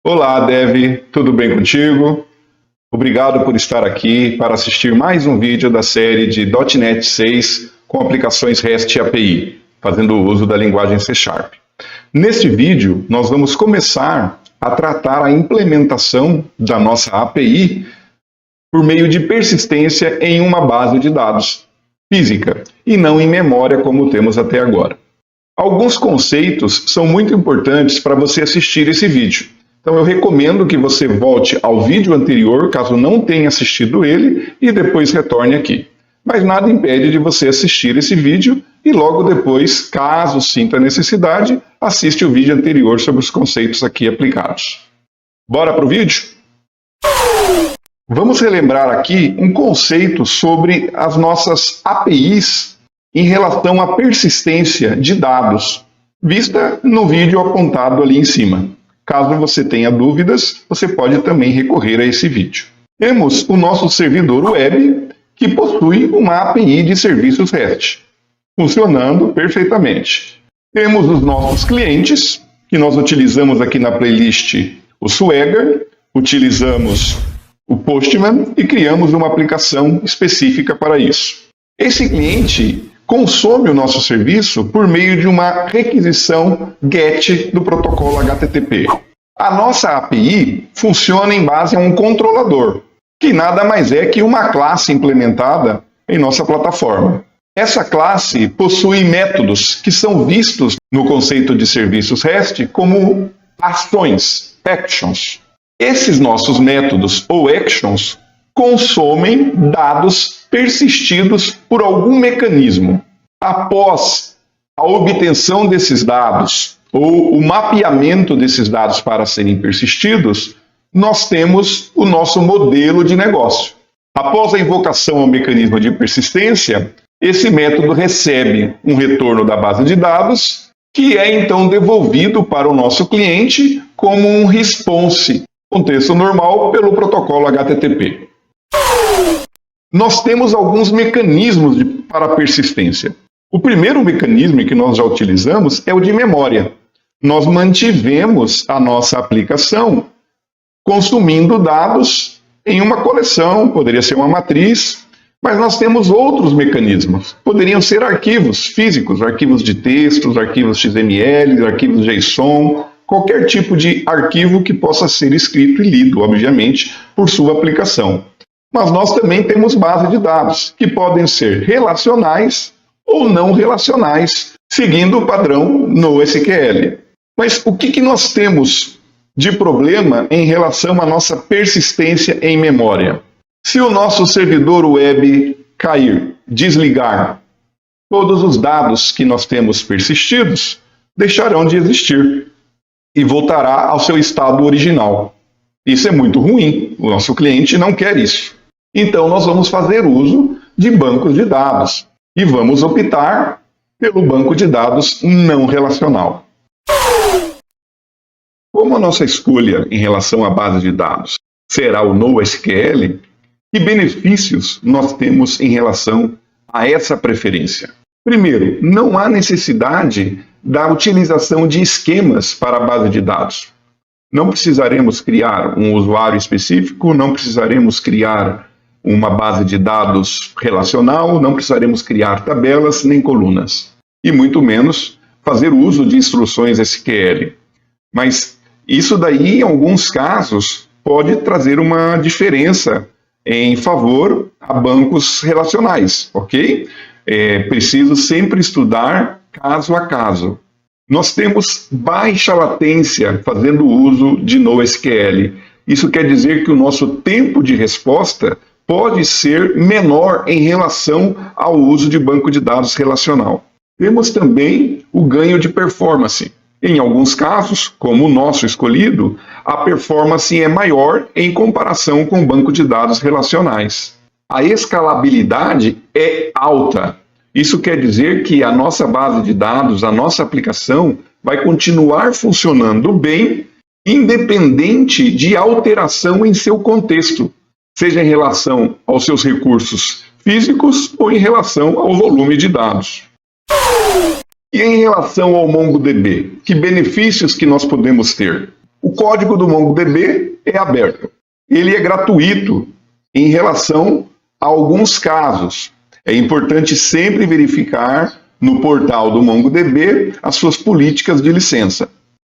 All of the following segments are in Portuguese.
Olá, Dev, tudo bem contigo? Obrigado por estar aqui para assistir mais um vídeo da série de .NET 6 com aplicações REST API, fazendo uso da linguagem C#. Neste vídeo, nós vamos começar a tratar a implementação da nossa API por meio de persistência em uma base de dados física e não em memória como temos até agora. Alguns conceitos são muito importantes para você assistir esse vídeo. Então eu recomendo que você volte ao vídeo anterior, caso não tenha assistido ele, e depois retorne aqui. Mas nada impede de você assistir esse vídeo e logo depois, caso sinta necessidade, assiste o vídeo anterior sobre os conceitos aqui aplicados. Bora para o vídeo? Vamos relembrar aqui um conceito sobre as nossas APIs em relação à persistência de dados, vista no vídeo apontado ali em cima. Caso você tenha dúvidas, você pode também recorrer a esse vídeo. Temos o nosso servidor web, que possui uma API de serviços REST, funcionando perfeitamente. Temos os nossos clientes, que nós utilizamos aqui na playlist o Swagger, utilizamos o Postman e criamos uma aplicação específica para isso. Esse cliente consome o nosso serviço por meio de uma requisição GET do protocolo HTTP. A nossa API funciona em base a um controlador, que nada mais é que uma classe implementada em nossa plataforma. Essa classe possui métodos que são vistos no conceito de serviços REST como ações, actions. Esses nossos métodos ou actions consomem dados persistidos por algum mecanismo. Após a obtenção desses dados ou o mapeamento desses dados para serem persistidos, nós temos o nosso modelo de negócio. Após a invocação ao mecanismo de persistência, esse método recebe um retorno da base de dados, que é então devolvido para o nosso cliente como um response, contexto normal, pelo protocolo HTTP. Nós temos alguns mecanismos para a persistência. O primeiro mecanismo que nós já utilizamos é o de memória. Nós mantivemos a nossa aplicação consumindo dados em uma coleção, poderia ser uma matriz, mas nós temos outros mecanismos. Poderiam ser arquivos físicos, arquivos de textos, arquivos XML, arquivos JSON, qualquer tipo de arquivo que possa ser escrito e lido, obviamente, por sua aplicação. Mas nós também temos base de dados, que podem ser relacionais ou não relacionais, seguindo o padrão NoSQL. Mas o que nós temos de problema em relação à nossa persistência em memória? Se o nosso servidor web cair, desligar, todos os dados que nós temos persistidos deixarão de existir e voltará ao seu estado original. Isso é muito ruim, o nosso cliente não quer isso. Então nós vamos fazer uso de bancos de dados e vamos optar pelo banco de dados não relacional. Como a nossa escolha em relação à base de dados será o NoSQL, que benefícios nós temos em relação a essa preferência? Primeiro, não há necessidade da utilização de esquemas para a base de dados. Não precisaremos criar um usuário específico, não precisaremos criar uma base de dados relacional, não precisaremos criar tabelas nem colunas, e muito menos fazer uso de instruções SQL. Mas isso daí, em alguns casos, pode trazer uma diferença em favor a bancos relacionais, ok? É preciso sempre estudar caso a caso. Nós temos baixa latência fazendo uso de NoSQL. Isso quer dizer que o nosso tempo de resposta pode ser menor em relação ao uso de banco de dados relacional. Temos também o ganho de performance. Em alguns casos, como o nosso escolhido, a performance é maior em comparação com o banco de dados relacionais. A escalabilidade é alta. Isso quer dizer que a nossa base de dados, a nossa aplicação, vai continuar funcionando bem, independente de alteração em seu contexto, seja em relação aos seus recursos físicos ou em relação ao volume de dados. E em relação ao MongoDB, que benefícios que nós podemos ter? O código do MongoDB é aberto. Ele é gratuito em relação a alguns casos. É importante sempre verificar no portal do MongoDB as suas políticas de licença.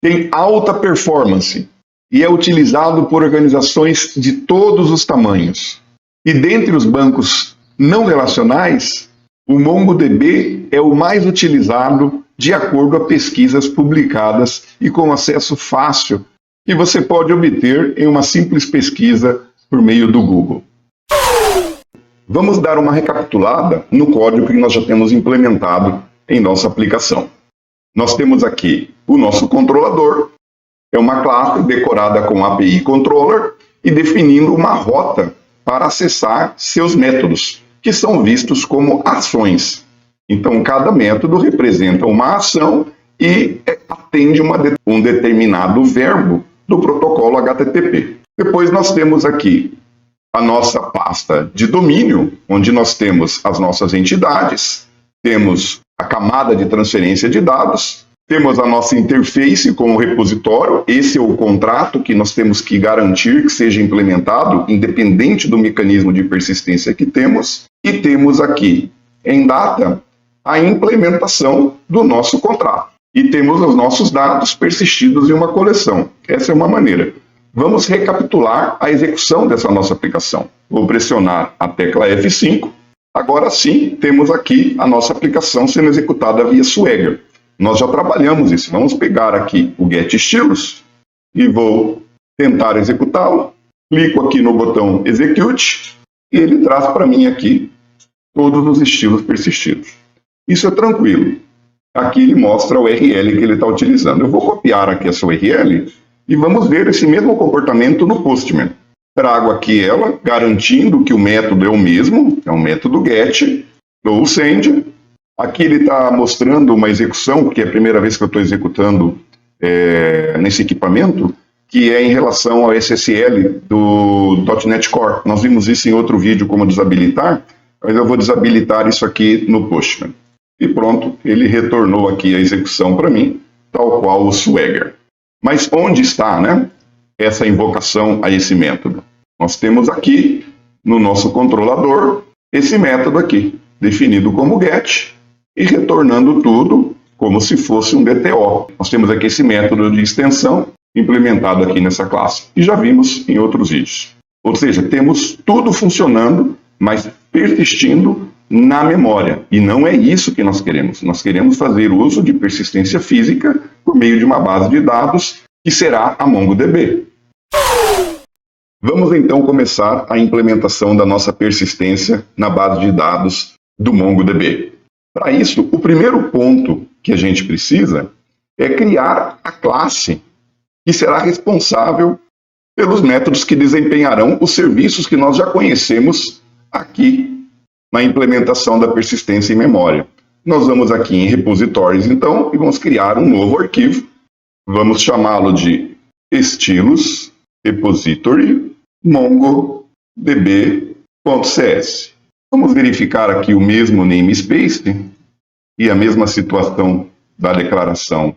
Tem alta performance e é utilizado por organizações de todos os tamanhos. E dentre os bancos não relacionais, o MongoDB é o mais utilizado de acordo a pesquisas publicadas e com acesso fácil que você pode obter em uma simples pesquisa por meio do Google. Vamos dar uma recapitulada no código que nós já temos implementado em nossa aplicação. Nós temos aqui o nosso controlador, é uma classe decorada com API Controller e definindo uma rota para acessar seus métodos, que são vistos como ações. Então, cada método representa uma ação e atende um determinado verbo do protocolo HTTP. Depois nós temos aqui a nossa pasta de domínio, onde nós temos as nossas entidades, temos a camada de transferência de dados, temos a nossa interface com o repositório, esse é o contrato que nós temos que garantir que seja implementado, independente do mecanismo de persistência que temos, e temos aqui, em data, a implementação do nosso contrato. E temos os nossos dados persistidos em uma coleção. Essa é uma maneira. Vamos recapitular a execução dessa nossa aplicação. Vou pressionar a tecla F5. Agora sim, temos aqui a nossa aplicação sendo executada via Swagger. Nós já trabalhamos isso. Vamos pegar aqui o Get Estilos e vou tentar executá-lo. Clico aqui no botão Execute e ele traz para mim aqui todos os estilos persistidos. Isso é tranquilo. Aqui ele mostra o URL que ele está utilizando. Eu vou copiar aqui essa URL e vamos ver esse mesmo comportamento no Postman. Trago aqui ela, garantindo que o método é o mesmo, é um método get, dou o send. Aqui ele está mostrando uma execução, que é a primeira vez que eu estou executando nesse equipamento, que é em relação ao SSL do .NET Core. Nós vimos isso em outro vídeo, como desabilitar, mas eu vou desabilitar isso aqui no Postman. E pronto, ele retornou aqui a execução para mim, tal qual o Swagger. Mas onde está, né, essa invocação a esse método? Nós temos aqui, no nosso controlador, esse método aqui, definido como get, e retornando tudo como se fosse um DTO. Nós temos aqui esse método de extensão, implementado aqui nessa classe, e já vimos em outros vídeos. Ou seja, temos tudo funcionando, mas persistindo na memória. E não é isso que nós queremos. Nós queremos fazer uso de persistência física por meio de uma base de dados, que será a MongoDB. Vamos então começar a implementação da nossa persistência na base de dados do MongoDB. Para isso, o primeiro ponto que a gente precisa é criar a classe que será responsável pelos métodos que desempenharão os serviços que nós já conhecemos aqui na implementação da persistência em memória. Nós vamos aqui em repositórios, então, e vamos criar um novo arquivo. Vamos chamá-lo de estilos repository mongodb.cs. Vamos verificar aqui o mesmo namespace e a mesma situação da declaração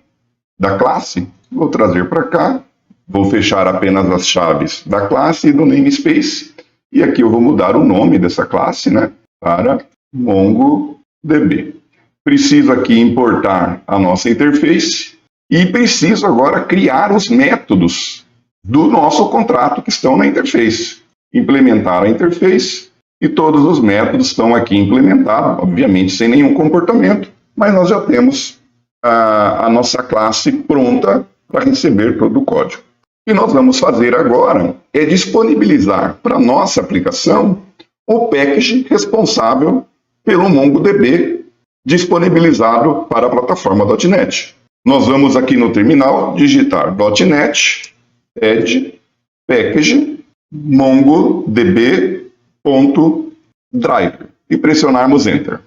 da classe. Vou trazer para cá, vou fechar apenas as chaves da classe e do namespace. E aqui eu vou mudar o nome dessa classe, né, para MongoDB. Preciso aqui importar a nossa interface e preciso agora criar os métodos do nosso contrato que estão na interface. Implementar a interface e todos os métodos estão aqui implementados, obviamente sem nenhum comportamento, mas nós já temos a nossa classe pronta para receber todo o código. O que nós vamos fazer agora é disponibilizar para a nossa aplicação o package responsável pelo MongoDB disponibilizado para a plataforma .NET. Nós vamos aqui no terminal digitar .NET add package mongodb.driver e pressionarmos Enter.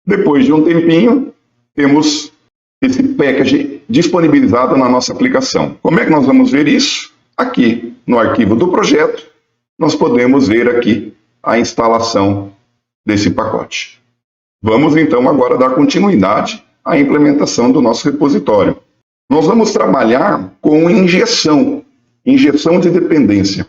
Depois de um tempinho, temos esse package disponibilizado na nossa aplicação. Como é que nós vamos ver isso? Aqui no arquivo do projeto, nós podemos ver aqui a instalação desse pacote. Vamos então agora dar continuidade à implementação do nosso repositório. Nós vamos trabalhar com injeção de dependência.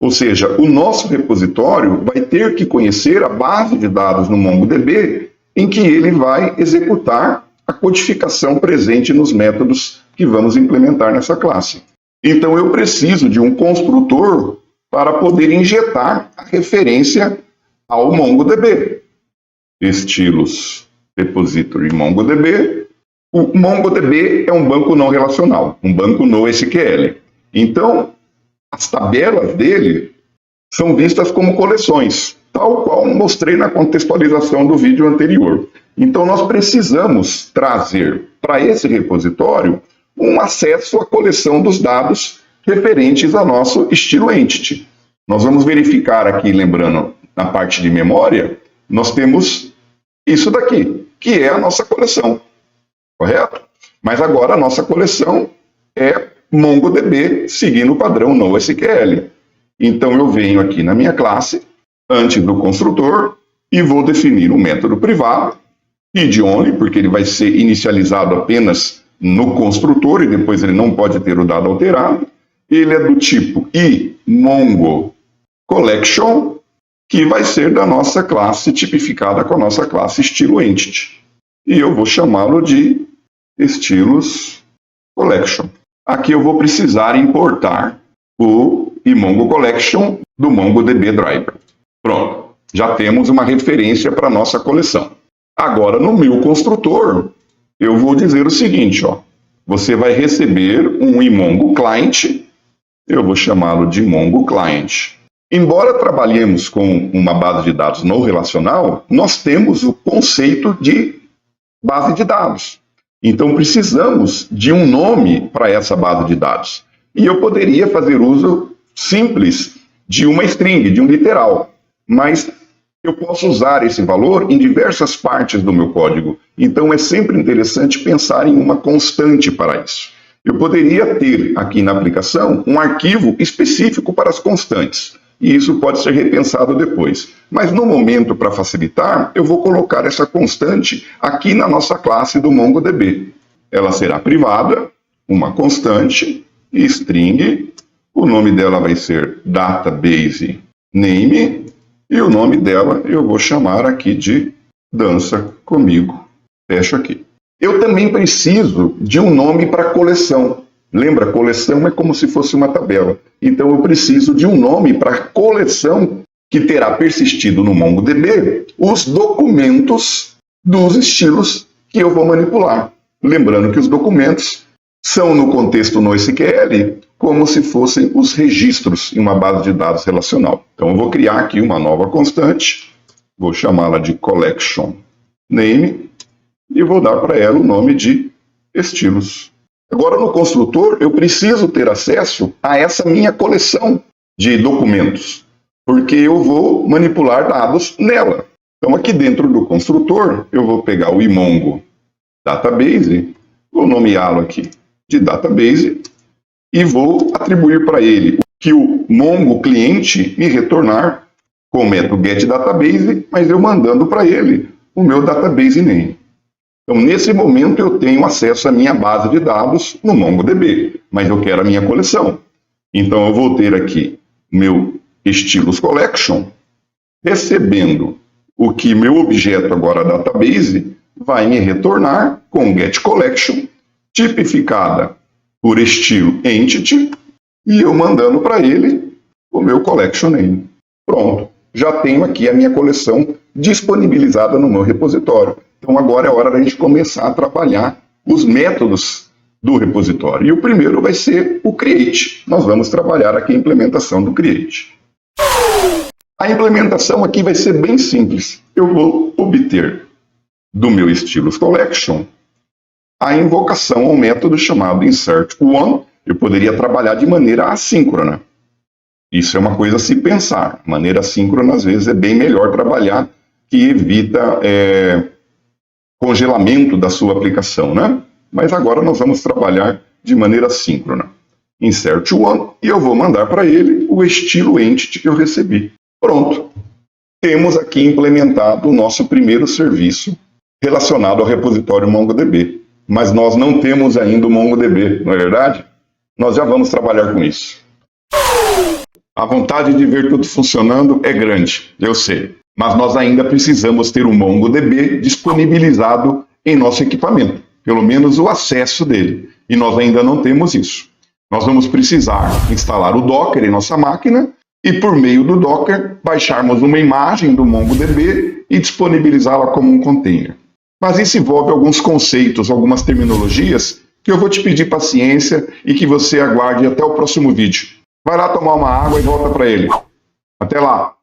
Ou seja, o nosso repositório vai ter que conhecer a base de dados no MongoDB em que ele vai executar a codificação presente nos métodos que vamos implementar nessa classe. Então eu preciso de um construtor para poder injetar a referência ao MongoDB. Estilos repository MongoDB. O MongoDB é um banco não relacional, um banco NoSQL. Então, as tabelas dele são vistas como coleções, tal qual mostrei na contextualização do vídeo anterior. Então, nós precisamos trazer para esse repositório um acesso à coleção dos dados referentes ao nosso estilo entity. Nós vamos verificar aqui, lembrando, na parte de memória, nós temos isso daqui, que é a nossa coleção, correto? Mas agora a nossa coleção é MongoDB seguindo o padrão NoSQL. Então eu venho aqui na minha classe, antes do construtor, e vou definir um método privado, read-only, porque ele vai ser inicializado apenas no construtor e depois ele não pode ter o dado alterado. Ele é do tipo iMongoCollection, que vai ser da nossa classe tipificada com a nossa classe estilo entity. E eu vou chamá-lo de estilos collection. Aqui eu vou precisar importar o iMongoCollection do MongoDB Driver. Pronto, já temos uma referência para a nossa coleção. Agora, no meu construtor, eu vou dizer o seguinte, ó, você vai receber um iMongoClient, eu vou chamá-lo de iMongoClient. Embora trabalhemos com uma base de dados não relacional, nós temos o conceito de base de dados. Então, precisamos de um nome para essa base de dados. E eu poderia fazer uso simples de uma string, de um literal. Mas eu posso usar esse valor em diversas partes do meu código. Então, é sempre interessante pensar em uma constante para isso. Eu poderia ter aqui na aplicação um arquivo específico para as constantes. E isso pode ser repensado depois. Mas no momento, para facilitar, eu vou colocar essa constante aqui na nossa classe do MongoDB. Ela será privada, uma constante, string, o nome dela vai ser database name, e o nome dela eu vou chamar aqui de dança comigo. Fecho aqui. Eu também preciso de um nome para coleção. Lembra, coleção é como se fosse uma tabela. Então eu preciso de um nome para a coleção que terá persistido no MongoDB os documentos dos estilos que eu vou manipular. Lembrando que os documentos são, no contexto NoSQL, como se fossem os registros em uma base de dados relacional. Então eu vou criar aqui uma nova constante, vou chamá-la de collection name e vou dar para ela o nome de estilos. Agora, no construtor, eu preciso ter acesso a essa minha coleção de documentos, porque eu vou manipular dados nela. Então, aqui dentro do construtor, eu vou pegar o iMongo Database, vou nomeá-lo aqui de Database, e vou atribuir para ele que o Mongo cliente me retornar com o método getDatabase, mas eu mandando para ele o meu database name. Então, nesse momento, eu tenho acesso à minha base de dados no MongoDB, mas eu quero a minha coleção. Então, eu vou ter aqui meu estilos collection, recebendo o que meu objeto agora database vai me retornar com getCollection, tipificada por estilo entity, e eu mandando para ele o meu collection name. Pronto, já tenho aqui a minha coleção disponibilizada no meu repositório. Então agora é hora da gente começar a trabalhar os métodos do repositório. E o primeiro vai ser o create. Nós vamos trabalhar aqui a implementação do create. A implementação aqui vai ser bem simples. Eu vou obter do meu estilos collection a invocação ao método chamado insert_one. Eu poderia trabalhar de maneira assíncrona. Isso é uma coisa a se pensar. De maneira assíncrona, às vezes, é bem melhor trabalhar, que evita congelamento da sua aplicação, né? Mas agora nós vamos trabalhar de maneira síncrona. Insert_one, e eu vou mandar para ele o estilo entity que eu recebi. Pronto. Temos aqui implementado o nosso primeiro serviço relacionado ao repositório MongoDB. mas nós não temos ainda o MongoDB, não é verdade? Nós já vamos trabalhar com isso. A vontade de ver tudo funcionando é grande, eu sei, mas nós ainda precisamos ter o MongoDB disponibilizado em nosso equipamento, pelo menos o acesso dele, e nós ainda não temos isso. Nós vamos precisar instalar o Docker em nossa máquina e, por meio do Docker, baixarmos uma imagem do MongoDB e disponibilizá-la como um container. Mas isso envolve alguns conceitos, algumas terminologias que eu vou te pedir paciência e que você aguarde até o próximo vídeo. Vai lá tomar uma água e volta para ele. Até lá!